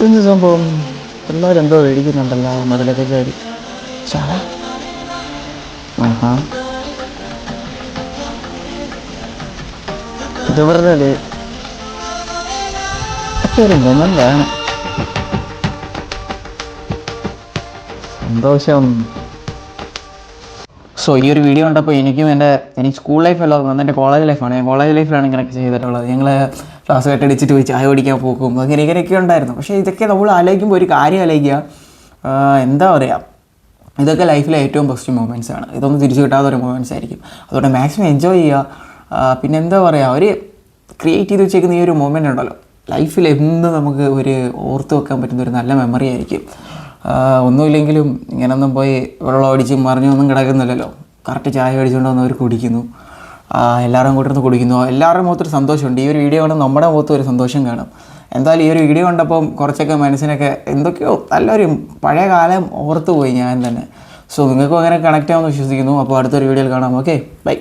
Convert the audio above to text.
ഇതെന്ത് സംഭവം? പിള്ളേരെന്തോ മേടിക്കുന്നുണ്ടല്ലോ മതിലൊക്കെ കയറി. ചാടാ. ആഹാ, ഇത് വെറുതെ നല്ലതാണ്. സന്തോഷം. സോ ഈ ഒരു വീഡിയോ കണ്ടപ്പോൾ എനിക്ക് സ്കൂൾ ലൈഫല്ല തോന്നുന്നത്, എൻ്റെ കോളേജ് ലൈഫാണ്. ഞാൻ കോളേജ് ലൈഫിലാണ് ഇങ്ങനെയൊക്കെ ചെയ്തിട്ടുള്ളത്. ഞങ്ങൾ ക്ലാസ് കെട്ടടിച്ചിട്ട് പോയി ചായ കുടിക്കാൻ പോക്കും ഇങ്ങനെയൊക്കെ ഉണ്ടായിരുന്നു. പക്ഷേ ഇതൊക്കെ നമ്മൾ ആലോചിക്കുമ്പോൾ ഒരു കാര്യം ആലോചിക്കുക, എന്താ പറയുക, ഇതൊക്കെ ലൈഫിലെ ഏറ്റവും ബെസ്റ്റ് മൊമെൻറ്റ്സ് ആണ്. ഇതൊന്നും തിരിച്ചു കിട്ടാത്തൊരു മൊമെൻറ്റ്സ് ആയിരിക്കും. അതുകൊണ്ട് മാക്സിമം എൻജോയ് ചെയ്യുക. പിന്നെ എന്താ പറയുക, ഒരു ക്രിയേറ്റ് ചെയ്ത് വെച്ചേക്കുന്ന ഈ ഒരു മൊമെൻ്റ് ഉണ്ടല്ലോ, ലൈഫിൽ എന്നും നമുക്ക് ഒരു ഓർത്ത് വെക്കാൻ പറ്റുന്ന ഒരു നല്ല മെമ്മറി ആയിരിക്കും. ഒന്നുമില്ലെങ്കിലും ഇങ്ങനൊന്നും പോയി വെള്ളം അടിച്ച് മറിഞ്ഞൊന്നും കിടക്കുന്നില്ലല്ലോ. കറക്റ്റ് ചായ അടിച്ചുകൊണ്ട് വന്ന് അവർ കുടിക്കുന്നു, എല്ലാവരും കൂട്ടിരുന്ന് കുടിക്കുന്നു. എല്ലാവരുടെ മുഖത്തൊരു സന്തോഷമുണ്ട്. ഈ ഒരു വീഡിയോ കാണുമ്പോൾ നമ്മുടെ മുഖത്ത് ഒരു സന്തോഷം കാണും. എന്തായാലും ഈ ഒരു വീഡിയോ കണ്ടപ്പം കുറച്ചൊക്കെ മനസ്സിനൊക്കെ എന്തൊക്കെയോ നല്ലൊരു പഴയ കാലം ഓർത്ത് പോയി ഞാൻ തന്നെ. സോ നിങ്ങൾക്കും അങ്ങനെ കണക്റ്റ് ആവുമെന്ന് വിശ്വസിക്കുന്നു. അപ്പോൾ അടുത്തൊരു വീഡിയോയിൽ കാണാം. Okay, by.